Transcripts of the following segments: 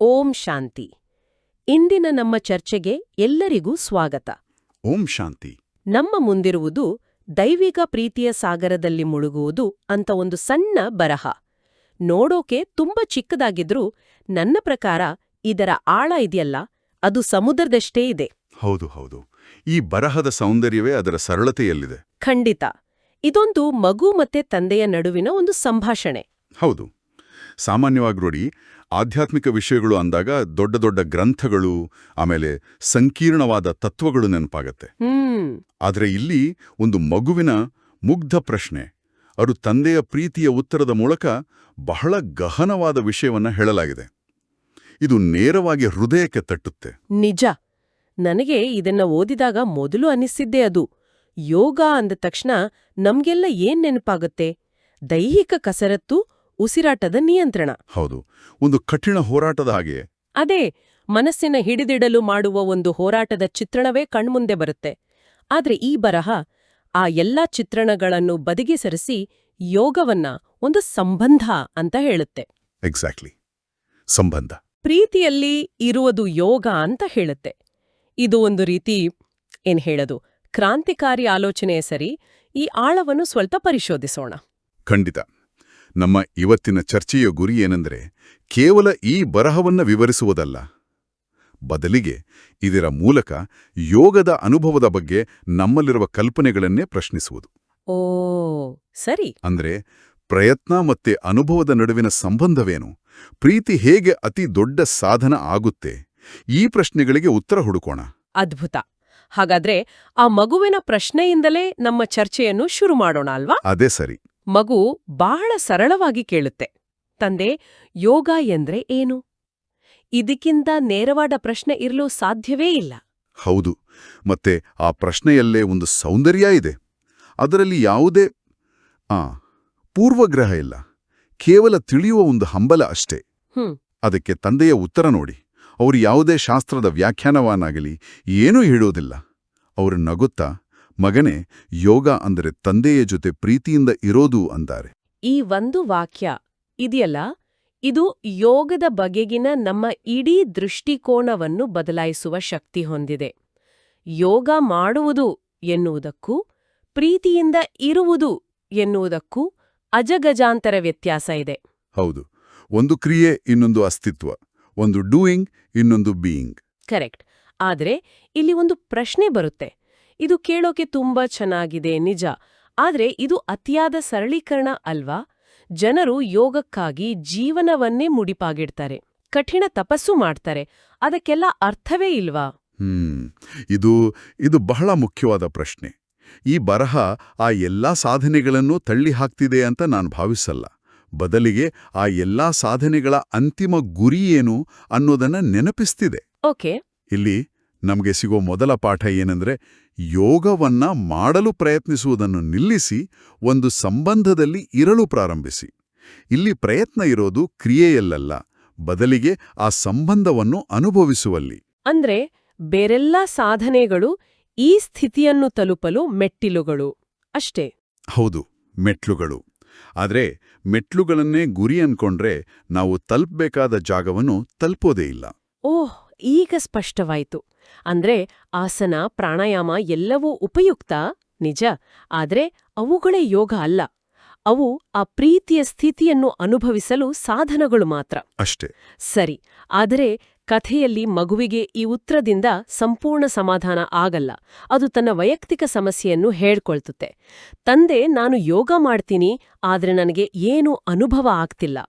ಓಂ ಶಾಂತಿ. ಇಂದಿನ ನಮ್ಮ ಚರ್ಚೆಗೆ ಎಲ್ಲರಿಗೂ ಸ್ವಾಗತ. ಓಂ ಶಾಂತಿ. ನಮ್ಮ ಮುಂದಿರುವುದು ದೈವಿಕ ಪ್ರೀತಿಯ ಸಾಗರದಲ್ಲಿ ಮುಳುಗುವುದು ಅಂತ ಒಂದು ಸಣ್ಣ ಬರಹ. ನೋಡೋಕೆ ತುಂಬಾ ಚಿಕ್ಕದಾಗಿದ್ರೂ ನನ್ನ ಪ್ರಕಾರ ಇದರ ಆಳ ಇದೆಯಲ್ಲ, ಅದು ಸಮುದ್ರದಷ್ಟೇ ಇದೆ. ಹೌದು ಹೌದು, ಈ ಬರಹದ ಸೌಂದರ್ಯವೇ ಅದರ ಸರಳತೆಯಲ್ಲಿದೆ. ಖಂಡಿತ. ಇದೊಂದು ಮಗು ಮತ್ತೆ ತಂದೆಯ ನಡುವಿನ ಒಂದು ಸಂಭಾಷಣೆ. ಹೌದು. ಸಾಮಾನ್ಯವಾಗಿ ನೋಡಿ, ಆಧ್ಯಾತ್ಮಿಕ ವಿಷಯಗಳು ಅಂದಾಗ ದೊಡ್ಡ ದೊಡ್ಡ ಗ್ರಂಥಗಳು, ಆಮೇಲೆ ಸಂಕೀರ್ಣವಾದ ತತ್ವಗಳು ನೆನಪಾಗತ್ತೆ. ಆದರೆ ಇಲ್ಲಿ ಒಂದು ಮಗುವಿನ ಮುಗ್ಧ ಪ್ರಶ್ನೆ, ಅದು ತಂದೆಯ ಪ್ರೀತಿಯ ಉತ್ತರದ ಮೂಲಕ ಬಹಳ ಗಹನವಾದ ವಿಷಯವನ್ನ ಹೇಳಲಾಗಿದೆ. ಇದು ನೇರವಾಗಿ ಹೃದಯಕ್ಕೆ ತಟ್ಟುತ್ತೆ. ನಿಜ. ನನಗೆ ಇದನ್ನ ಓದಿದಾಗ ಮೊದಲು ಅನ್ನಿಸಿದ್ದೇ ಅದು. ಯೋಗ ಅಂದ ತಕ್ಷಣ ನಮ್ಗೆಲ್ಲ ಏನ್ ನೆನಪಾಗುತ್ತೆ? ದೈಹಿಕ ಕಸರತ್ತು, ಉಸಿರಾಟದ ನಿಯಂತ್ರಣ. ಹೌದು, ಒಂದು ಕಠಿಣ ಹೋರಾಟದ ಹಾಗೆ. ಅದೇ, ಮನಸ್ಸಿನ ಹಿಡಿದಿಡಲು ಮಾಡುವ ಒಂದು ಹೋರಾಟದ ಚಿತ್ರಣವೇ ಕಣ್ಮುಂದೆ ಬರುತ್ತೆ. ಆದ್ರೆ ಈ ಬರಹ ಆ ಎಲ್ಲಾ ಚಿತ್ರಣಗಳನ್ನು ಬದಿಗೆ ಸರಿಸಿ ಯೋಗವನ್ನ ಒಂದು ಸಂಬಂಧ ಅಂತ ಹೇಳುತ್ತೆ. ಎಕ್ಸಾಕ್ಟ್ಲಿ, ಸಂಬಂಧ. ಪ್ರೀತಿಯಲ್ಲಿ ಇರುವುದು ಯೋಗ ಅಂತ ಹೇಳುತ್ತೆ. ಇದು ಒಂದು ರೀತಿ ಏನ್ ಹೇಳೋದು, ಕ್ರಾಂತಿಕಾರಿ ಆಲೋಚನೆಯ ಸರಿ. ಈ ಆಳವನ್ನು ಸ್ವಲ್ಪ ಪರಿಶೋಧಿಸೋಣ. ಖಂಡಿತ. ನಮ್ಮ ಇವತ್ತಿನ ಚರ್ಚೆಯ ಗುರಿ ಏನೆಂದರೆ ಕೇವಲ ಈ ಬರಹವನ್ನ ವಿವರಿಸುವುದಲ್ಲ, ಬದಲಿಗೆ ಇದರ ಮೂಲಕ ಯೋಗದ ಅನುಭವದ ಬಗ್ಗೆ ನಮ್ಮಲ್ಲಿರುವ ಕಲ್ಪನೆಗಳನ್ನೇ ಪ್ರಶ್ನಿಸುವುದು. ಓ ಸರಿ. ಅಂದ್ರೆ ಪ್ರಯತ್ನ ಮತ್ತೆ ಅನುಭವದ ನಡುವಿನ ಸಂಬಂಧವೇನು, ಪ್ರೀತಿ ಹೇಗೆ ಅತಿ ದೊಡ್ಡ ಸಾಧನ ಆಗುತ್ತೆ, ಈ ಪ್ರಶ್ನೆಗಳಿಗೆ ಉತ್ತರ ಹುಡುಕೋಣ. ಅದ್ಭುತ. ಹಾಗಾದ್ರೆ ಆ ಮಗುವಿನ ಪ್ರಶ್ನೆಯಿಂದಲೇ ನಮ್ಮ ಚರ್ಚೆಯನ್ನು ಶುರು ಮಾಡೋಣ ಅಲ್ವಾ? ಅದೇ ಸರಿ. ಮಗು ಬಹಳ ಸರಳವಾಗಿ ಕೇಳುತ್ತೆ, ತಂದೆ, ಯೋಗ ಎಂದ್ರೆ ಏನು? ಇದಕ್ಕಿಂತ ನೇರವಾದ ಪ್ರಶ್ನೆ ಇರಲು ಸಾಧ್ಯವೇ ಇಲ್ಲ. ಹೌದು, ಮತ್ತೆ ಆ ಪ್ರಶ್ನೆಯಲ್ಲೇ ಒಂದು ಸೌಂದರ್ಯ ಇದೆ. ಅದರಲ್ಲಿ ಯಾವುದೇ ಪೂರ್ವಗ್ರಹ ಇಲ್ಲ, ಕೇವಲ ತಿಳಿಯುವ ಒಂದು ಹಂಬಲ ಅಷ್ಟೇ. ಅದಕ್ಕೆ ತಂದೆಯ ಉತ್ತರ ನೋಡಿ. ಅವರು ಯಾವುದೇ ಶಾಸ್ತ್ರದ ವ್ಯಾಖ್ಯಾನವನ್ನಾಗಲಿ ಏನೂ ಹೇಳೋದಿಲ್ಲ. ಅವರು ನಗುತ್ತಾ, ಮಗನೇ, ಯೋಗ ಅಂದರೆ ತಂದೆಯ ಜೊತೆ ಪ್ರೀತಿಯಿಂದ ಇರೋದು ಅಂತಾರೆ. ಈ ಒಂದು ವಾಕ್ಯ ಇದೆಯಲ್ಲ, ಇದು ಯೋಗದ ಬಗೆಗಿನ ನಮ್ಮ ಇಡೀ ದೃಷ್ಟಿಕೋನವನ್ನು ಬದಲಾಯಿಸುವ ಶಕ್ತಿ ಹೊಂದಿದೆ. ಯೋಗ ಮಾಡುವುದು ಎನ್ನುವುದಕ್ಕೂ ಪ್ರೀತಿಯಿಂದ ಇರುವುದು ಎನ್ನುವುದಕ್ಕೂ ಅಜಗಜಾಂತರ ವ್ಯತ್ಯಾಸ ಇದೆ. ಹೌದು, ಒಂದು ಕ್ರಿಯೆ ಇನ್ನೊಂದು ಅಸ್ತಿತ್ವ, ಒಂದು ಡೂಯಿಂಗ್ ಇನ್ನೊಂದು ಬೀಯಿಂಗ್. ಕರೆಕ್ಟ್. ಆದ್ರೆ ಇಲ್ಲಿ ಒಂದು ಪ್ರಶ್ನೆ ಬರುತ್ತೆ. ಇದು ಕೇಳೋಕೆ ತುಂಬಾ ಚೆನ್ನಾಗಿದೆ, ನಿಜ. ಆದ್ರೆ ಇದು ಅತಿಯಾದ ಸರಳೀಕರಣ ಅಲ್ವಾ? ಜನರು ಯೋಗಕ್ಕಾಗಿ ಜೀವನವನ್ನೇ ಮುಡಿಪಾಗಿಡ್ತಾರೆ, ಕಠಿಣ ತಪಸ್ಸು ಮಾಡ್ತಾರೆ. ಅದಕ್ಕೆಲ್ಲ ಅರ್ಥವೇ ಇಲ್ವಾ? ಇದು ಬಹಳ ಮುಖ್ಯವಾದ ಪ್ರಶ್ನೆ. ಈ ಬರಹ ಆ ಎಲ್ಲಾ ಸಾಧನೆಗಳನ್ನು ತಳ್ಳಿ ಹಾಕ್ತಿದೆ ಅಂತ ನಾನು ಭಾವಿಸಲ್ಲ. ಬದಲಿಗೆ ಆ ಎಲ್ಲಾ ಸಾಧನೆಗಳ ಅಂತಿಮ ಗುರಿ ಏನು ಅನ್ನೋದನ್ನ ನೆನಪಿಸ್ತಿದೆ. ಓಕೆ. ಇಲ್ಲಿ ನಮಗೆ ಸಿಗೋ ಮೊದಲ ಪಾಠ ಏನಂದ್ರೆ, ಯೋಗವನ್ನ ಮಾಡಲು ಪ್ರಯತ್ನಿಸುವುದನ್ನು ನಿಲ್ಲಿಸಿ ಒಂದು ಸಂಬಂಧದಲ್ಲಿ ಇರಲು ಪ್ರಾರಂಭಿಸಿ. ಇಲ್ಲಿ ಪ್ರಯತ್ನ ಇರೋದು ಕ್ರಿಯೆಯಲ್ಲ, ಬದಲಿಗೆ ಆ ಸಂಬಂಧವನ್ನು ಅನುಭವಿಸುವಲ್ಲಿ. ಅಂದ್ರೆ ಬೇರೆಲ್ಲ ಸಾಧನೆಗಳು ಈ ಸ್ಥಿತಿಯನ್ನು ತಲುಪಲು ಮೆಟ್ಟಿಲುಗಳು ಅಷ್ಟೇ. ಹೌದು, ಮೆಟ್ಲುಗಳು. ಆದ್ರೆ ಮೆಟ್ಲುಗಳನ್ನೇ ಗುರಿ ಅನ್ಕೊಂಡ್ರೆ ನಾವು ತಲುಪಬೇಕಾದ ಜಾಗವನ್ನು ತಲುಪೋದೇ ಇಲ್ಲ. ಓಹ್, ಈಗ ಸ್ಪಷ್ಟವಾಯಿತು. ಅಂದ್ರೆ ಆಸನ, ಪ್ರಾಣಾಯಾಮ ಎಲ್ಲವೂ ಉಪಯುಕ್ತ, ನಿಜ. ಆದ್ರೆ ಅವುಗಳೇ ಯೋಗ ಅಲ್ಲ. ಅವು ಆ ಪ್ರೀತಿಯ ಸ್ಥಿತಿಯನ್ನು ಅನುಭವಿಸಲು ಸಾಧನಗಳು ಮಾತ್ರ. ಅಷ್ಟೇ. ಸರಿ. ಆದರೆ ಕಥೆಯಲ್ಲಿ ಮಗುವಿಗೆ ಈ ಉತ್ತರದಿಂದ ಸಂಪೂರ್ಣ ಸಮಾಧಾನ ಆಗಲ್ಲ. ಅದು ತನ್ನ ವೈಯಕ್ತಿಕ ಸಮಸ್ಯೆಯನ್ನು ಹೇಳ್ಕೊಳ್ತುತ್ತೆ. ತಂದೆ, ನಾನು ಯೋಗ ಮಾಡ್ತೀನಿ, ಆದ್ರೆ ನನಗೆ ಏನೂ ಅನುಭವ ಆಗ್ತಿಲ್ಲ.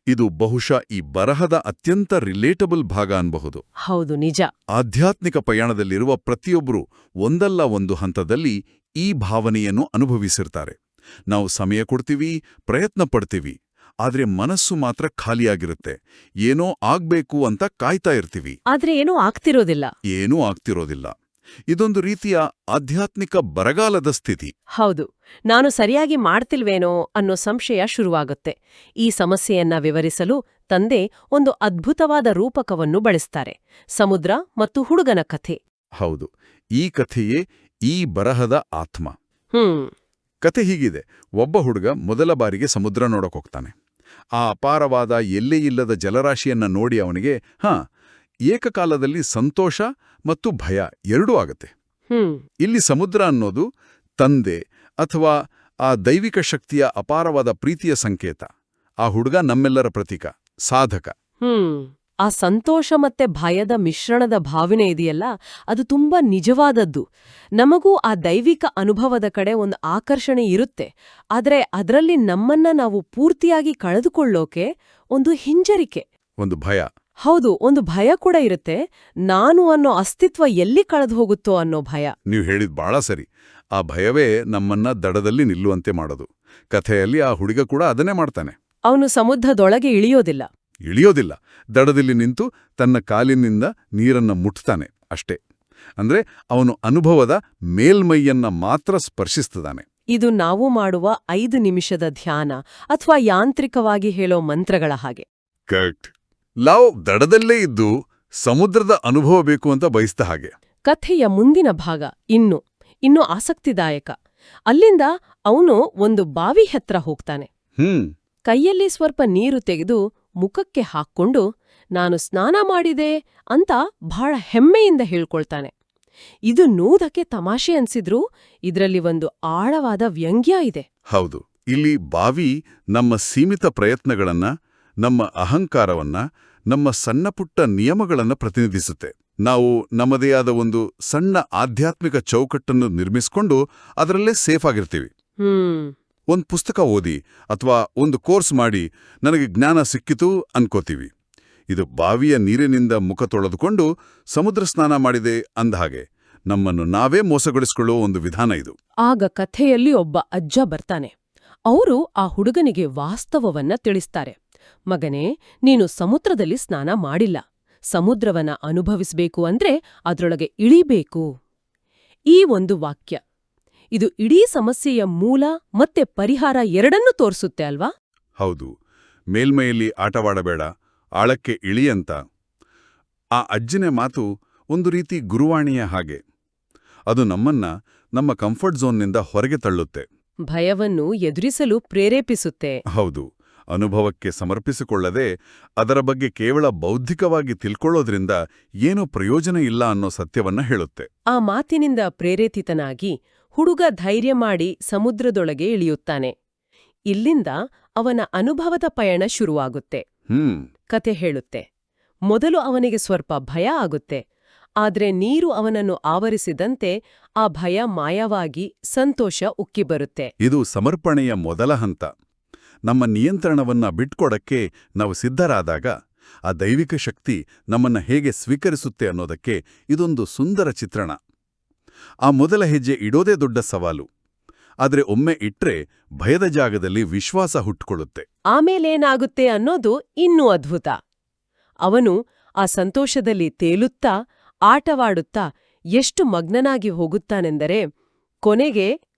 ಇದು ಬಹುಶಃ ಈ ಬರಹದ ಅತ್ಯಂತ ರಿಲೇಟಬಲ್ ಭಾಗ ಅನ್ಬಹುದು. ಹೌದು, ನಿಜ. ಆಧ್ಯಾತ್ಮಿಕ ಪಯಣದಲ್ಲಿರುವ ಪ್ರತಿಯೊಬ್ಬರೂ ಒಂದಲ್ಲ ಒಂದು ಹಂತದಲ್ಲಿ ಈ ಭಾವನೆಯನ್ನು ಅನುಭವಿಸಿರ್ತಾರೆ. ನಾವು ಸಮಯ ಕೊಡ್ತೀವಿ, ಪ್ರಯತ್ನ ಪಡ್ತೀವಿ, ಆದ್ರೆ ಮನಸ್ಸು ಮಾತ್ರ ಖಾಲಿಯಾಗಿರುತ್ತೆ. ಏನೋ ಆಗ್ಬೇಕು ಅಂತ ಕಾಯ್ತಾ ಇರ್ತೀವಿ, ಆದ್ರೆ ಏನೂ ಆಗ್ತಿರೋದಿಲ್ಲ. ಇದೊಂದು ರೀತಿಯ ಆಧ್ಯಾತ್ಮಿಕ ಬರಗಾಲದ ಸ್ಥಿತಿ. ಹೌದು. ನಾನು ಸರಿಯಾಗಿ ಮಾಡ್ತಿಲ್ವೇನೋ ಅನ್ನೋ ಸಂಶಯ ಶುರುವಾಗುತ್ತೆ. ಈ ಸಮಸ್ಯೆಯನ್ನ ವಿವರಿಸಲು ತಂದೆ ಒಂದು ಅದ್ಭುತವಾದ ರೂಪಕವನ್ನು ಬಳಸ್ತಾರೆ, ಸಮುದ್ರ ಮತ್ತು ಹುಡುಗನ ಕಥೆ. ಹೌದು, ಈ ಕಥೆಯೇ ಈ ಬರಹದ ಆತ್ಮ. ಕತೆ ಹೀಗಿದೆ. ಒಬ್ಬ ಹುಡುಗ ಮೊದಲ ಬಾರಿಗೆ ಸಮುದ್ರ ನೋಡೋಕೋಗ್ತಾನೆ. ಆ ಅಪಾರವಾದ ಎಲ್ಲೆಯಿಲ್ಲದ ಜಲರಾಶಿಯನ್ನ ನೋಡಿ ಅವನಿಗೆ ಏಕಕಾಲದಲ್ಲಿ ಸಂತೋಷ ಮತ್ತು ಭಯ ಎರಡೂ ಆಗತ್ತೆ. ಇಲ್ಲಿ ಸಮುದ್ರ ಅನ್ನೋದು ತಂದೆ ಅಥವಾ ಆ ದೈವಿಕ ಶಕ್ತಿಯ ಅಪಾರವಾದ ಪ್ರೀತಿಯ ಸಂಕೇತ. ಆ ಹುಡುಗ ನಮ್ಮೆಲ್ಲರ ಪ್ರತೀಕ, ಸಾಧಕ. ಆ ಸಂತೋಷ ಮತ್ತೆ ಭಯದ ಮಿಶ್ರಣದ ಭಾವನೆ ಇದೆಯಲ್ಲ, ಅದು ತುಂಬಾ ನಿಜವಾದದ್ದು. ನಮಗೂ ಆ ದೈವಿಕ ಅನುಭವದ ಕಡೆ ಒಂದು ಆಕರ್ಷಣೆ ಇರುತ್ತೆ. ಆದ್ರೆ ಅದರಲ್ಲಿ ನಮ್ಮನ್ನ ನಾವು ಪೂರ್ತಿಯಾಗಿ ಕಳೆದುಕೊಳ್ಳೋಕೆ ಒಂದು ಹಿಂಜರಿಕೆ, ಒಂದು ಭಯ. ಹೌದು, ಒಂದು ಭಯ ಕೂಡ ಇರುತ್ತೆ. ನಾನು ಅನ್ನೋ ಅಸ್ತಿತ್ವ ಎಲ್ಲಿ ಕಳೆದು ಹೋಗುತ್ತೋ ಅನ್ನೋ ಭಯ. ನೀವು ಹೇಳಿದ್ ಬಹಳ ಸರಿ. ಆ ಭಯವೇ ನಮ್ಮನ್ನ ದಡದಲ್ಲಿ ನಿಲ್ಲುವಂತೆ ಮಾಡೋದು. ಕಥೆಯಲ್ಲಿ ಆ ಹುಡುಗ ಕೂಡ ಅದನ್ನೇ ಮಾಡ್ತಾನೆ. ಅವನು ಸಮುದ್ರದೊಳಗೆ ಇಳಿಯೋದಿಲ್ಲ, ದಡದಲ್ಲಿ ನಿಂತು ತನ್ನ ಕಾಲಿನಿಂದ ನೀರನ್ನ ಮುಟ್ತಾನೆ ಅಷ್ಟೇ. ಅಂದ್ರೆ ಅವನು ಅನುಭವದ ಮೇಲ್ಮೈಯನ್ನ ಮಾತ್ರ ಸ್ಪರ್ಶಿಸ್ತಿದ್ದಾನೆ. ಇದು ನಾವು ಮಾಡುವ 5 ನಿಮಿಷದ ಧ್ಯಾನ ಅಥವಾ ಯಾಂತ್ರಿಕವಾಗಿ ಹೇಳೋ ಮಂತ್ರಗಳ ಹಾಗೆ. ಕರೆಕ್ಟ್. ನಾವು ದಡದಲ್ಲೇ ಇದ್ದು ಸಮುದ್ರದ ಅನುಭವ ಬೇಕು ಅಂತ ಬಯಸ್ತ ಹಾಗೆ. ಕಥೆಯ ಮುಂದಿನ ಭಾಗ ಇನ್ನೂ ಆಸಕ್ತಿದಾಯಕ. ಅಲ್ಲಿಂದ ಅವನು ಒಂದು ಬಾವಿ ಹತ್ರ ಹೋಗ್ತಾನೆ. ಕೈಯಲ್ಲಿ ಸ್ವಲ್ಪ ನೀರು ತೆಗೆದು ಮುಖಕ್ಕೆ ಹಾಕ್ಕೊಂಡು ನಾನು ಸ್ನಾನ ಮಾಡಿದೆ ಅಂತ ಬಹಳ ಹೆಮ್ಮೆಯಿಂದ ಹೇಳ್ಕೊಳ್ತಾನೆ. ಇದು ನೋದಕ್ಕೆ ತಮಾಷೆ ಅನ್ಸಿದ್ರೂ ಇದರಲ್ಲಿ ಒಂದು ಆಳವಾದ ವ್ಯಂಗ್ಯ ಇದೆ. ಹೌದು, ಇಲ್ಲಿ ಬಾವಿ ನಮ್ಮ ಸೀಮಿತ ಪ್ರಯತ್ನಗಳನ್ನ, ನಮ್ಮ ಅಹಂಕಾರವನ್ನ, ನಮ್ಮ ಸಣ್ಣಪುಟ್ಟ ನಿಯಮಗಳನ್ನ ಪ್ರತಿನಿಧಿಸುತ್ತೆ. ನಾವು ನಮ್ಮದೇ ಆದ ಒಂದು ಸಣ್ಣ ಆಧ್ಯಾತ್ಮಿಕ ಚೌಕಟ್ಟನ್ನು ನಿರ್ಮಿಸಿಕೊಂಡು ಅದರಲ್ಲೇ ಸೇಫ್ ಆಗಿರ್ತೀವಿ. ಒಂದು ಪುಸ್ತಕ ಓದಿ ಅಥವಾ ಒಂದು ಕೋರ್ಸ್ ಮಾಡಿ ನನಗೆ ಜ್ಞಾನ ಸಿಕ್ಕಿತು ಅನ್ಕೋತೀವಿ. ಇದು ಬಾವಿಯ ನೀರಿನಿಂದ ಮುಖ ತೊಳೆದುಕೊಂಡು ಸಮುದ್ರ ಸ್ನಾನ ಮಾಡಿದೆ ಅಂದ ಹಾಗೆ ನಮ್ಮನ್ನು ನಾವೇ ಮೋಸಗೊಳಿಸಿಕೊಳ್ಳುವ ಒಂದು ವಿಧಾನ ಇದು. ಆಗ ಕಥೆಯಲ್ಲಿ ಒಬ್ಬ ಅಜ್ಜ ಬರ್ತಾನೆ. ಅವರು ಆ ಹುಡುಗನಿಗೆ ವಾಸ್ತವವನ್ನ ತಿಳಿಸ್ತಾರೆ. ಮಗನೇ, ನೀನು ಸಮುದ್ರದಲ್ಲಿ ಸ್ನಾನ ಮಾಡಿಲ್ಲ. ಸಮುದ್ರವನ್ನ ಅನುಭವಿಸ್ಬೇಕು ಅಂದ್ರೆ ಅದ್ರೊಳಗೆ ಇಳಿಬೇಕು. ಈ ಒಂದು ವಾಕ್ಯ ಇದು ಇಡೀ ಸಮಸ್ಯೆಯ ಮೂಲ ಮತ್ತೆ ಪರಿಹಾರ ಎರಡನ್ನೂ ತೋರಿಸುತ್ತೆ ಅಲ್ವಾ? ಹೌದು. ಮೇಲ್ಮೈಯಲ್ಲಿ ಆಟವಾಡಬೇಡ, ಆಳಕ್ಕೆ ಇಳಿಯಂತ. ಆ ಅಜ್ಜನ ಮಾತು ಒಂದು ರೀತಿ ಗುರುವಾಣಿಯ ಹಾಗೆ. ಅದು ನಮ್ಮನ್ನ ನಮ್ಮ ಕಂಫರ್ಟ್ ಝೋನ್ನಿಂದ ಹೊರಗೆ ತಳ್ಳುತ್ತೆ, ಭಯವನ್ನು ಎದುರಿಸಲು ಪ್ರೇರೇಪಿಸುತ್ತೆ. ಹೌದು. ಅನುಭವಕ್ಕೆ ಸಮರ್ಪಿಸಿಕೊಳ್ಳದೆ ಅದರ ಬಗ್ಗೆ ಕೇವಲ ಬೌದ್ಧಿಕವಾಗಿ ತಿಳ್ಕೊಳ್ಳೋದ್ರಿಂದ ಏನೂ ಪ್ರಯೋಜನ ಇಲ್ಲ ಅನ್ನೋ ಸತ್ಯವನ್ನ ಹೇಳುತ್ತೆ. ಆ ಮಾತಿನಿಂದ ಪ್ರೇರೇಪಿತನಾಗಿ ಹುಡುಗ ಧೈರ್ಯ ಮಾಡಿ ಸಮುದ್ರದೊಳಗೆ ಇಳಿಯುತ್ತಾನೆ. ಇಲ್ಲಿಂದ ಅವನ ಅನುಭವದ ಪಯಣ ಶುರುವಾಗುತ್ತೆ. ಕತೆ ಹೇಳುತ್ತೆ. ಮೊದಲು ಅವನಿಗೆ ಸ್ವಲ್ಪ ಭಯ ಆಗುತ್ತೆ. ಆದ್ರೆ ನೀರು ಅವನನ್ನು ಆವರಿಸಿದಂತೆ ಆ ಭಯ ಮಾಯವಾಗಿ ಸಂತೋಷ ಉಕ್ಕಿಬರುತ್ತೆ. ಇದು ಸಮರ್ಪಣೆಯ ಮೊದಲ ಹಂತ. ನಮ್ಮ ನಿಯಂತ್ರಣವನ್ನ ಬಿಟ್ಕೊಡಕ್ಕೆ ನಾವು ಸಿದ್ಧರಾದಾಗ ಆ ದೈವಿಕ ಶಕ್ತಿ ನಮ್ಮನ್ನ ಹೇಗೆ ಸ್ವೀಕರಿಸುತ್ತೆ ಅನ್ನೋದಕ್ಕೆ ಇದೊಂದು ಸುಂದರ ಚಿತ್ರಣ. ಆ ಮೊದಲ ಹೆಜ್ಜೆ ಇಡೋದೇ ದೊಡ್ಡ ಸವಾಲು. ಆದ್ರೆ ಒಮ್ಮೆ ಇಟ್ರೆ ಭಯದ ಜಾಗದಲ್ಲಿ ವಿಶ್ವಾಸ ಹುಟ್ಕೊಳ್ಳುತ್ತೆ. ಆಮೇಲೇನಾಗುತ್ತೆ ಅನ್ನೋದು ಇನ್ನೂ ಅದ್ಭುತ. ಅವನು ಆ ಸಂತೋಷದಲ್ಲಿ ತೇಲುತ್ತಾ ಆಟವಾಡುತ್ತಾ ಎಷ್ಟು ಮಗ್ನನಾಗಿ ಹೋಗುತ್ತಾನೆಂದರೆ ಕೊನೆಗೆ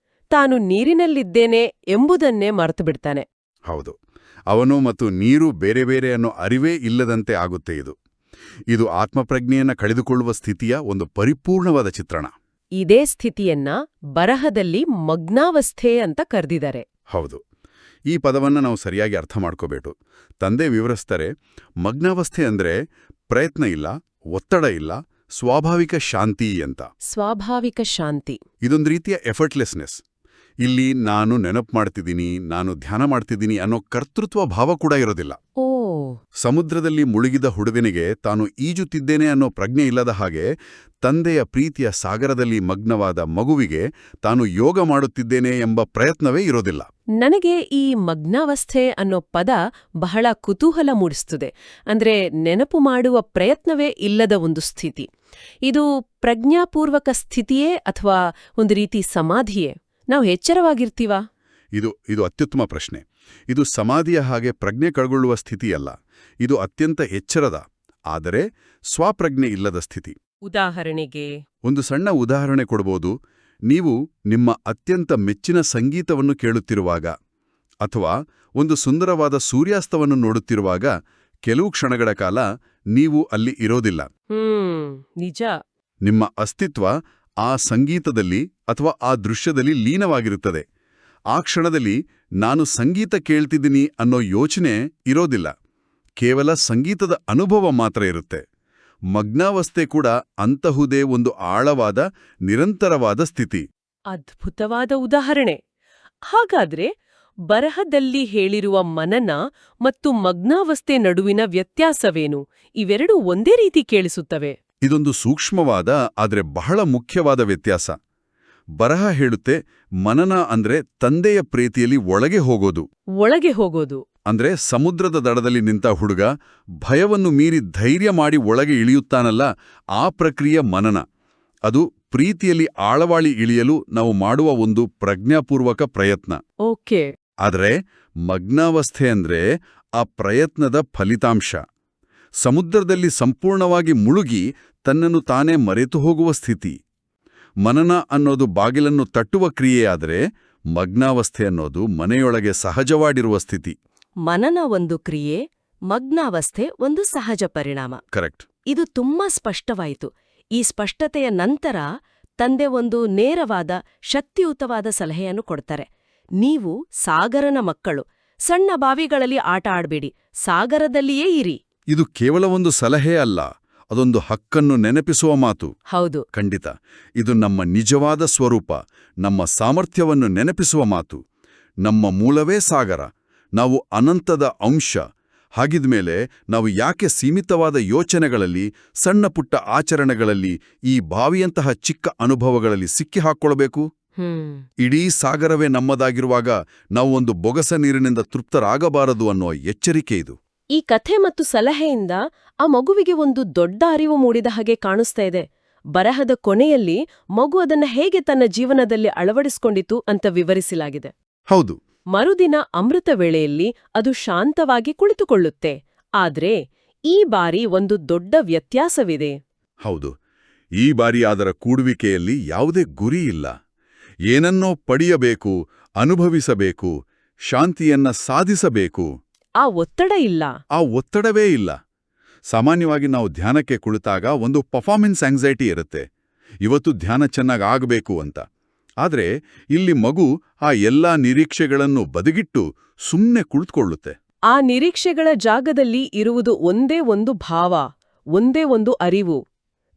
ತಾನು ನೀರಿನಲ್ಲಿದ್ದೇನೆ ಎಂಬುದನ್ನೇ ಮರೆತುಬಿಡ್ತಾನೆ. ಹೌದು, ಅವನು ಮತ್ತು ನೀರು ಬೇರೆ ಬೇರೆ ಅನ್ನೋ ಅರಿವೇ ಇಲ್ಲದಂತೆ ಆಗುತ್ತೆ. ಇದು ಆತ್ಮಪ್ರಜ್ಞೆಯನ್ನ ಕಳೆದುಕೊಳ್ಳುವ ಸ್ಥಿತಿಯ ಒಂದು ಪರಿಪೂರ್ಣವಾದ ಚಿತ್ರಣ. ಇದೇ ಸ್ಥಿತಿಯನ್ನ ಬರಹದಲ್ಲಿ ಮಗ್ನಾವಸ್ಥೆ ಅಂತ ಕರೆದಿದ್ದಾರೆ. ಹೌದು, ಈ ಪದವನ್ನ ನಾವು ಸರಿಯಾಗಿ ಅರ್ಥ ಮಾಡ್ಕೋಬೇಕು. ತಂದೆ ವಿವರಿಸ್ತಾರೆ, ಮಗ್ನಾವಸ್ಥೆ ಅಂದ್ರೆ ಪ್ರಯತ್ನ ಇಲ್ಲ, ಒತ್ತಡ ಇಲ್ಲ, ಸ್ವಾಭಾವಿಕ ಶಾಂತಿ ಅಂತ. ಸ್ವಾಭಾವಿಕ ಶಾಂತಿ, ಇದೊಂದು ರೀತಿಯ ಎಫರ್ಟ್ಲೆಸ್ನೆಸ್. ಇಲ್ಲಿ ನಾನು ನೆನಪು ಮಾಡ್ತಿದ್ದೀನಿ, ನಾನು ಧ್ಯಾನ ಮಾಡ್ತಿದ್ದೀನಿ ಅನ್ನೋ ಕರ್ತೃತ್ವ ಭಾವ ಕೂಡ ಇರೋದಿಲ್ಲ. ಸಮುದ್ರದಲ್ಲಿ ಮುಳುಗಿದ ಹುಡುಗನಿಗೆ ತಾನು ಈಜುತ್ತಿದ್ದೇನೆ ಅನ್ನೋ ಪ್ರಜ್ಞೆ ಇಲ್ಲದ ಹಾಗೆ ತಂದೆಯ ಪ್ರೀತಿಯ ಸಾಗರದಲ್ಲಿ ಮಗ್ನವಾದ ಮಗುವಿಗೆ ತಾನು ಯೋಗ ಮಾಡುತ್ತಿದ್ದೇನೆ ಎಂಬ ಪ್ರಯತ್ನವೇ ಇರೋದಿಲ್ಲ. ನನಗೆ ಈ ಮಗ್ನಾವಸ್ಥೆ ಅನ್ನೋ ಪದ ಬಹಳ ಕುತೂಹಲ ಮೂಡಿಸ್ತದೆ. ಅಂದ್ರೆ ನೆನಪು ಮಾಡುವ ಪ್ರಯತ್ನವೇ ಇಲ್ಲದ ಒಂದು ಸ್ಥಿತಿ. ಇದು ಪ್ರಜ್ಞಾಪೂರ್ವಕ ಸ್ಥಿತಿಯೇ ಅಥವಾ ಒಂದು ರೀತಿ ಸಮಾಧಿಯೇ? ನಾವು ಎಚ್ಚರವಾಗಿರ್ತೀವಾ? ಇದು ಅತ್ಯುತ್ತಮ ಪ್ರಶ್ನೆ. ಇದು ಸಮಾಧಿಯ ಹಾಗೆ ಪ್ರಜ್ಞೆ ಕಳ್ಗೊಳ್ಳುವ ಸ್ಥಿತಿಯಲ್ಲ. ಇದು ಅತ್ಯಂತ ಎಚ್ಚರದ, ಆದರೆ ಸ್ವಪ್ರಜ್ಞೆ ಇಲ್ಲದ ಸ್ಥಿತಿ. ಉದಾಹರಣೆಗೆ ಒಂದು ಸಣ್ಣ ಉದಾಹರಣೆ ಕೊಡಬಹುದು. ನೀವು ನಿಮ್ಮ ಅತ್ಯಂತ ಮೆಚ್ಚಿನ ಸಂಗೀತವನ್ನು ಕೇಳುತ್ತಿರುವಾಗ ಅಥವಾ ಒಂದು ಸುಂದರವಾದ ಸೂರ್ಯಾಸ್ತವನ್ನು ನೋಡುತ್ತಿರುವಾಗ ಕೆಲವು ಕ್ಷಣಗಳ ಕಾಲ ನೀವು ಅಲ್ಲಿ ಇರೋದಿಲ್ಲ. ನಿಜ. ನಿಮ್ಮ ಅಸ್ತಿತ್ವ ಆ ಸಂಗೀತದಲ್ಲಿ ಅಥವಾ ಆ ದೃಶ್ಯದಲ್ಲಿ ಲೀನವಾಗಿರುತ್ತದೆ. ಆ ಕ್ಷಣದಲ್ಲಿ ನಾನು ಸಂಗೀತ ಕೇಳ್ತಿದ್ದೀನಿ ಅನ್ನೋ ಯೋಚನೆ ಇರೋದಿಲ್ಲ. ಕೇವಲ ಸಂಗೀತದ ಅನುಭವ ಮಾತ್ರ ಇರುತ್ತೆ. ಮಗ್ನಾವಸ್ಥೆ ಕೂಡ ಅಂತಹುದೇ ಒಂದು ಆಳವಾದ, ನಿರಂತರವಾದ ಸ್ಥಿತಿ. ಅದ್ಭುತವಾದ ಉದಾಹರಣೆ. ಹಾಗಾದ್ರೆ ಬರಹದಲ್ಲಿ ಹೇಳಿರುವ ಮನನ ಮತ್ತು ಮಗ್ನಾವಸ್ಥೆ ನಡುವಿನ ವ್ಯತ್ಯಾಸವೇನು? ಇವೆರಡೂ ಒಂದೇ ರೀತಿ ಕೇಳಿಸುತ್ತವೆ. ಇದೊಂದು ಸೂಕ್ಷ್ಮವಾದ ಆದರೆ ಬಹಳ ಮುಖ್ಯವಾದ ವ್ಯತ್ಯಾಸ. ಬರಹ ಹೇಳುತ್ತೆ ಮನನ ಅಂದ್ರೆ ತಂದೆಯ ಪ್ರೀತಿಯಲ್ಲಿ ಒಳಗೆ ಹೋಗೋದು. ಒಳಗೆ ಹೋಗೋದು ಅಂದ್ರೆ ಸಮುದ್ರದ ದಡದಲ್ಲಿ ನಿಂತ ಹುಡುಗ ಭಯವನ್ನು ಮೀರಿ ಧೈರ್ಯ ಮಾಡಿ ಒಳಗೆ ಇಳಿಯುತ್ತಾನಲ್ಲ, ಆ ಪ್ರಕ್ರಿಯೆ ಮನನ. ಅದು ಪ್ರೀತಿಯಲ್ಲಿ ಆಳವಾಳಿ ಇಳಿಯಲು ನಾವು ಮಾಡುವ ಒಂದು ಪ್ರಜ್ಞಾಪೂರ್ವಕ ಪ್ರಯತ್ನ. ಓಕೆ. ಆದರೆ ಮಗ್ನಾವಸ್ಥೆ ಅಂದ್ರೆ ಆ ಪ್ರಯತ್ನದ ಫಲಿತಾಂಶ. ಸಮುದ್ರದಲ್ಲಿ ಸಂಪೂರ್ಣವಾಗಿ ಮುಳುಗಿ ತನ್ನನ್ನು ತಾನೇ ಮರೆತು ಹೋಗುವ ಸ್ಥಿತಿ. ಮನನ ಅನ್ನೋದು ಬಾಗಿಲನ್ನು ತಟ್ಟುವ ಕ್ರಿಯೆಯಾದರೆ ಮಗ್ನಾವಸ್ಥೆ ಅನ್ನೋದು ಮನೆಯೊಳಗೆ ಸಹಜವಾಗಿರುವ ಸ್ಥಿತಿ. ಮನನ ಒಂದು ಕ್ರಿಯೆ, ಮಗ್ನಾವಸ್ಥೆ ಒಂದು ಸಹಜ ಪರಿಣಾಮ. ಕರೆಕ್ಟ್. ಇದು ತುಂಬಾ ಸ್ಪಷ್ಟವಾಯಿತು. ಈ ಸ್ಪಷ್ಟತೆಯ ನಂತರ ತಂದೆ ಒಂದು ನೇರವಾದ, ಶಕ್ತಿಯುತವಾದ ಸಲಹೆಯನ್ನು ಕೊಡ್ತಾರೆ. ನೀವು ಸಾಗರನ ಮಕ್ಕಳು, ಸಣ್ಣ ಬಾವಿಗಳಲ್ಲಿ ಆಟ ಆಡ್ಬೇಡಿ, ಸಾಗರದಲ್ಲಿಯೇ ಇರಿ. ಇದು ಕೇವಲ ಒಂದು ಸಲಹೆ ಅಲ್ಲ, ಅದೊಂದು ಹಕ್ಕನ್ನು ನೆನಪಿಸುವ ಮಾತು. ಹೌದು. ಖಂಡಿತ. ಇದು ನಮ್ಮ ನಿಜವಾದ ಸ್ವರೂಪ, ನಮ್ಮ ಸಾಮರ್ಥ್ಯವನ್ನು ನೆನಪಿಸುವ ಮಾತು. ನಮ್ಮ ಮೂಲವೇ ಸಾಗರ, ನಾವು ಅನಂತದ ಅಂಶ. ಹಾಗಿದ್ಮೇಲೆ ನಾವು ಯಾಕೆ ಸೀಮಿತವಾದ ಯೋಚನೆಗಳಲ್ಲಿ, ಸಣ್ಣ ಪುಟ್ಟ ಆಚರಣೆಗಳಲ್ಲಿ, ಈ ಬಾವಿಯಂತಹ ಚಿಕ್ಕ ಅನುಭವಗಳಲ್ಲಿ ಸಿಕ್ಕಿ ಹಾಕ್ಕೊಳ್ಬೇಕು? ಇಡೀ ಸಾಗರವೇ ನಮ್ಮದಾಗಿರುವಾಗ ನಾವು ಒಂದು ಬೊಗಸ ನೀರಿನಿಂದ ತೃಪ್ತರಾಗಬಾರದು ಅನ್ನೋ ಎಚ್ಚರಿಕೆ ಇದು. ಈ ಕಥೆ ಮತ್ತು ಸಲಹೆಯಿಂದ ಆ ಮಗುವಿಗೆ ಒಂದು ದೊಡ್ಡ ಅರಿವು ಮೂಡಿದ ಹಾಗೆ ಕಾಣಿಸ್ತಾ ಇದೆ. ಬರಹದ ಕೊನೆಯಲ್ಲಿ ಮಗು ಅದನ್ನ ಹೇಗೆ ತನ್ನ ಜೀವನದಲ್ಲಿ ಅಳವಡಿಸಿಕೊಂಡಿತು ಅಂತ ವಿವರಿಸಲಾಗಿದೆ. ಹೌದು. ಮರುದಿನ ಅಮೃತ ವೇಳೆಯಲ್ಲಿ ಅದು ಶಾಂತವಾಗಿ ಕುಳಿತುಕೊಳ್ಳುತ್ತೆ. ಆದ್ರೆ ಈ ಬಾರಿ ಒಂದು ದೊಡ್ಡ ವ್ಯತ್ಯಾಸವಿದೆ. ಹೌದು. ಈ ಬಾರಿ ಅದರ ಕೂಡುವಿಕೆಯಲ್ಲಿ ಯಾವುದೇ ಗುರಿ ಇಲ್ಲ. ಏನನ್ನೋ ಪಡೆಯಬೇಕು, ಅನುಭವಿಸಬೇಕು, ಶಾಂತಿಯನ್ನ ಸಾಧಿಸಬೇಕು. ಆ ಒತ್ತಡ ಇಲ್ಲ. ಆ ಒತ್ತಡವೇ ಇಲ್ಲ. ಸಾಮಾನ್ಯವಾಗಿ ನಾವು ಧ್ಯಾನಕ್ಕೆ ಕುಳಿತಾಗ ಒಂದು ಪರ್ಫಾರ್ಮೆನ್ಸ್ ಆಂಗ್ಸೈಟಿ ಇರುತ್ತೆ, ಇವತ್ತು ಧ್ಯಾನ ಚೆನ್ನಾಗಿ ಆಗಬೇಕು ಅಂತ. ಆದರೆ ಇಲ್ಲಿ ಮಗು ಆ ಎಲ್ಲಾ ನಿರೀಕ್ಷೆಗಳನ್ನು ಬದಿಗಿಟ್ಟು ಸುಮ್ಮನೆ ಕುಳಿತುಕೊಳ್ಳುತ್ತೆ. ಆ ನಿರೀಕ್ಷೆಗಳ ಜಾಗದಲ್ಲಿ ಇರುವುದು ಒಂದೇ ಒಂದು ಭಾವ, ಒಂದೇ ಒಂದು ಅರಿವು: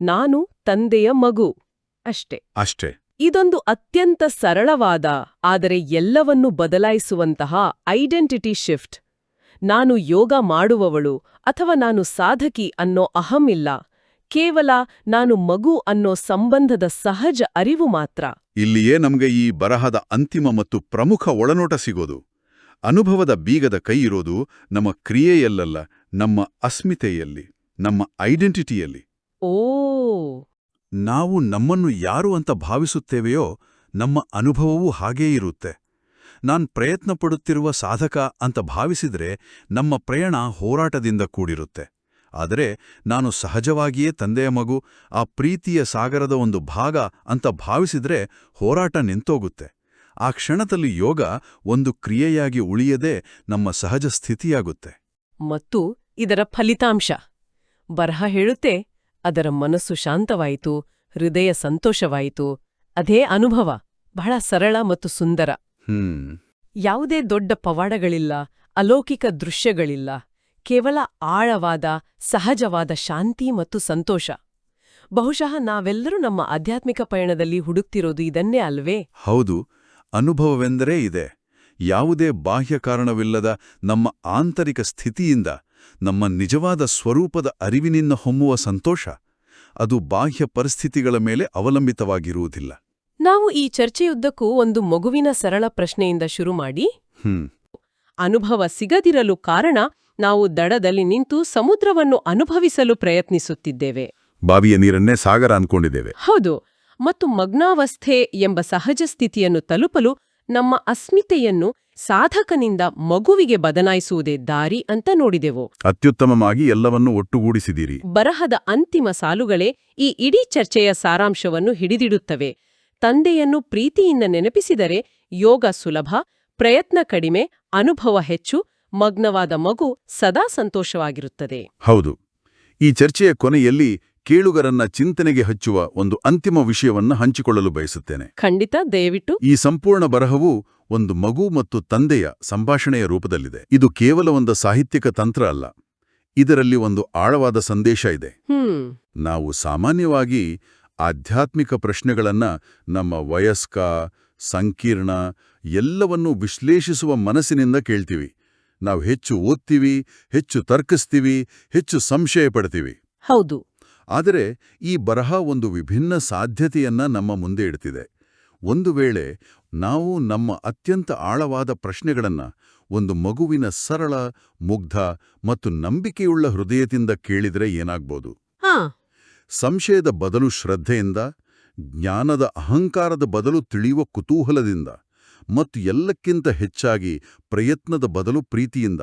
ನಾನು ತಂದೆಯ ಮಗು. ಅಷ್ಟೇ. ಇದೊಂದು ಅತ್ಯಂತ ಸರಳವಾದ, ಆದರೆ ಎಲ್ಲವನ್ನೂ ಬದಲಾಯಿಸುವಂತಹ ಐಡೆಂಟಿಟಿ ಶಿಫ್ಟ್. ನಾನು ಯೋಗ ಮಾಡುವವಳು ಅಥವಾ ನಾನು ಸಾಧಕಿ ಅನ್ನೋ ಅಹಂ ಇಲ್ಲ, ಕೇವಲ ನಾನು ಮಗು ಅನ್ನೋ ಸಂಬಂಧದ ಸಹಜ ಅರಿವು ಮಾತ್ರ. ಇಲ್ಲಿಯೇ ನಮಗೆ ಈ ಬರಹದ ಅಂತಿಮ ಮತ್ತು ಪ್ರಮುಖ ಒಳನೋಟ ಸಿಗೋದು. ಅನುಭವದ ಬೀಗದ ಕೈ ಇರೋದು ನಮ್ಮ ಕ್ರಿಯೆಯಲ್ಲ, ನಮ್ಮ ಅಸ್ಮಿತೆಯಲ್ಲಿ, ನಮ್ಮ ಐಡೆಂಟಿಟಿಯಲ್ಲಿ. ಓ. ನಾವು ನಮ್ಮನ್ನು ಯಾರು ಅಂತ ಭಾವಿಸುತ್ತೇವೆಯೋ ನಮ್ಮ ಅನುಭವವೂ ಹಾಗೇ ಇರುತ್ತೆ. ನಾನ್ ಪ್ರಯತ್ನ ಪಡುತ್ತಿರುವ ಸಾಧಕ ಅಂತ ಭಾವಿಸಿದ್ರೆ ನಮ್ಮ ಪ್ರಯಾಣ ಹೋರಾಟದಿಂದ ಕೂಡಿರುತ್ತೆ. ಆದರೆ ನಾನು ಸಹಜವಾಗಿಯೇ ತಂದೆಯ ಮಗು, ಆ ಪ್ರೀತಿಯ ಸಾಗರದ ಒಂದು ಭಾಗ ಅಂತ ಭಾವಿಸಿದ್ರೆ ಹೋರಾಟ ನಿಂತೋಗುತ್ತೆ. ಆ ಕ್ಷಣದಲ್ಲಿ ಯೋಗ ಒಂದು ಕ್ರಿಯೆಯಾಗಿ ಉಳಿಯದೆ ನಮ್ಮ ಸಹಜ ಸ್ಥಿತಿಯಾಗುತ್ತೆ. ಮತ್ತು ಇದರ ಫಲಿತಾಂಶ ಬರಹ ಹೇಳುತ್ತೆ, ಅದರ ಮನಸ್ಸು ಶಾಂತವಾಯಿತು, ಹೃದಯ ಸಂತೋಷವಾಯಿತು. ಅದೇ ಅನುಭವ, ಬಹಳ ಸರಳ ಮತ್ತು ಸುಂದರ. ಯಾವುದೇ ದೊಡ್ಡ ಪವಾಡಗಳಿಲ್ಲ, ಅಲೌಕಿಕ ದೃಶ್ಯಗಳಿಲ್ಲ, ಕೇವಲ ಆಳವಾದ, ಸಹಜವಾದ ಶಾಂತಿ ಮತ್ತು ಸಂತೋಷ. ಬಹುಶಃ ನಾವೆಲ್ಲರೂ ನಮ್ಮ ಆಧ್ಯಾತ್ಮಿಕ ಪಯಣದಲ್ಲಿ ಹುಡುಕ್ತಿರೋದು ಇದನ್ನೇ ಅಲ್ವೇ? ಹೌದು. ಅನುಭವವೆಂದರೆ ಇದೆ. ಯಾವುದೇ ಬಾಹ್ಯ ಕಾರಣವಿಲ್ಲದ ನಮ್ಮ ಆಂತರಿಕ ಸ್ಥಿತಿಯಿಂದ, ನಮ್ಮ ನಿಜವಾದ ಸ್ವರೂಪದ ಅರಿವಿನಿಂದ ಹೊಮ್ಮುವ ಸಂತೋಷ. ಅದು ಬಾಹ್ಯ ಪರಿಸ್ಥಿತಿಗಳ ಮೇಲೆ ಅವಲಂಬಿತವಾಗಿರುವುದಿಲ್ಲ. ನಾವು ಈ ಚರ್ಚೆಯುದ್ದಕ್ಕೂ ಒಂದು ಮಗುವಿನ ಸರಳ ಪ್ರಶ್ನೆಯಿಂದ ಶುರು ಮಾಡಿ, ಅನುಭವ ಸಿಗದಿರಲು ಕಾರಣ ನಾವು ದಡದಲ್ಲಿ ನಿಂತು ಸಮುದ್ರವನ್ನು ಅನುಭವಿಸಲು ಪ್ರಯತ್ನಿಸುತ್ತಿದ್ದೇವೆ. ಬಾವಿಯ ನೀರನ್ನೇ ಸಾಗರ ಅನ್ಕೊಂಡಿದ್ದೇವೆ. ಹೌದು. ಮತ್ತು ಮಗ್ನಾವಸ್ಥೆ ಎಂಬ ಸಹಜ ಸ್ಥಿತಿಯನ್ನು ತಲುಪಲು ನಮ್ಮ ಅಸ್ಮಿತೆಯನ್ನು ಸಾಧಕನಿಂದ ಮಗುವಿಗೆ ಬದಲಾಯಿಸುವುದೇ ದಾರಿ ಅಂತ ನೋಡಿದೆವು. ಅತ್ಯುತ್ತಮವಾಗಿ ಎಲ್ಲವನ್ನೂ ಒಟ್ಟುಗೂಡಿಸಿದ್ದೀರಿ. ಬರಹದ ಅಂತಿಮ ಸಾಲುಗಳೇ ಈ ಇಡೀ ಚರ್ಚೆಯ ಸಾರಾಂಶವನ್ನು ಹಿಡಿದಿಡುತ್ತವೆ. ತಂದೆಯನ್ನು ಪ್ರೀತಿಯಿಂದ ನೆನಪಿಸಿದರೆ ಯೋಗ ಸುಲಭ, ಪ್ರಯತ್ನ ಕಡಿಮೆ, ಅನುಭವ ಹೆಚ್ಚು, ಮಗ್ನವಾದ ಮಗು ಸದಾ ಸಂತೋಷವಾಗಿರುತ್ತದೆ. ಹೌದು. ಈ ಚರ್ಚೆಯ ಕೊನೆಯಲ್ಲಿ ಕೇಳುಗರನ್ನ ಚಿಂತನೆಗೆ ಹಚ್ಚುವ ಒಂದು ಅಂತಿಮ ವಿಷಯವನ್ನು ಹಂಚಿಕೊಳ್ಳಲು ಬಯಸುತ್ತೇನೆ. ಖಂಡಿತ, ದಯವಿಟ್ಟು. ಈ ಸಂಪೂರ್ಣ ಬರಹವು ಒಂದು ಮಗು ಮತ್ತು ತಂದೆಯ ಸಂಭಾಷಣೆಯ ರೂಪದಲ್ಲಿದೆ. ಇದು ಕೇವಲ ಒಂದು ಸಾಹಿತ್ಯಿಕ ತಂತ್ರ ಅಲ್ಲ. ಇದರಲ್ಲಿ ಒಂದು ಆಳವಾದ ಸಂದೇಶ ಇದೆ. ನಾವು ಸಾಮಾನ್ಯವಾಗಿ ಆಧ್ಯಾತ್ಮಿಕ ಪ್ರಶ್ನೆಗಳನ್ನ ನಮ್ಮ ವಯಸ್ಕ, ಸಂಕೀರ್ಣ ಎಲ್ಲವನ್ನೂ ವಿಶ್ಲೇಷಿಸುವ ಮನಸ್ಸಿನಿಂದ ಕೇಳ್ತೀವಿ. ನಾವು ಹೆಚ್ಚು ಓದ್ತೀವಿ, ಹೆಚ್ಚು ತರ್ಕಿಸ್ತೀವಿ, ಹೆಚ್ಚು ಸಂಶಯ ಪಡ್ತೀವಿ. ಹೌದು. ಆದರೆ ಈ ಬರಹ ಒಂದು ವಿಭಿನ್ನ ಸಾಧ್ಯತೆಯನ್ನ ನಮ್ಮ ಮುಂದೆ ಇಡ್ತಿದೆ. ಒಂದು ವೇಳೆ ನಾವು ನಮ್ಮ ಅತ್ಯಂತ ಆಳವಾದ ಪ್ರಶ್ನೆಗಳನ್ನ ಒಂದು ಮಗುವಿನ ಸರಳ, ಮುಗ್ಧ ಮತ್ತು ನಂಬಿಕೆಯುಳ್ಳ ಹೃದಯದಿಂದ ಕೇಳಿದರೆ ಏನಾಗ್ಬೋದು? ಸಂಶಯದ ಬದಲು ಶ್ರದ್ಧೆಯಿಂದ, ಜ್ಞಾನದ ಅಹಂಕಾರದ ಬದಲು ತಿಳಿಯುವ ಕುತೂಹಲದಿಂದ ಮತ್ತು ಎಲ್ಲಕ್ಕಿಂತ ಹೆಚ್ಚಾಗಿ ಪ್ರಯತ್ನದ ಬದಲು ಪ್ರೀತಿಯಿಂದ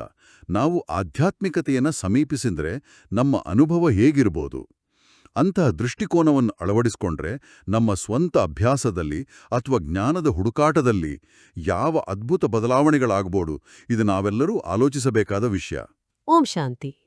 ನಾವು ಆಧ್ಯಾತ್ಮಿಕತೆಯನ್ನು ಸಮೀಪಿಸಿದರೆ ನಮ್ಮ ಅನುಭವ ಹೇಗಿರಬಹುದು? ಅಂತಹ ದೃಷ್ಟಿಕೋನವನ್ನು ಅಳವಡಿಸಿಕೊಂಡ್ರೆ ನಮ್ಮ ಸ್ವಂತ ಅಭ್ಯಾಸದಲ್ಲಿ ಅಥವಾ ಜ್ಞಾನದ ಹುಡುಕಾಟದಲ್ಲಿ ಯಾವ ಅದ್ಭುತ ಬದಲಾವಣೆಗಳಾಗಬಹುದು, ಇದು ನಾವೆಲ್ಲರೂ ಆಲೋಚಿಸಬೇಕಾದ ವಿಷಯ. ಓಂ ಶಾಂತಿ.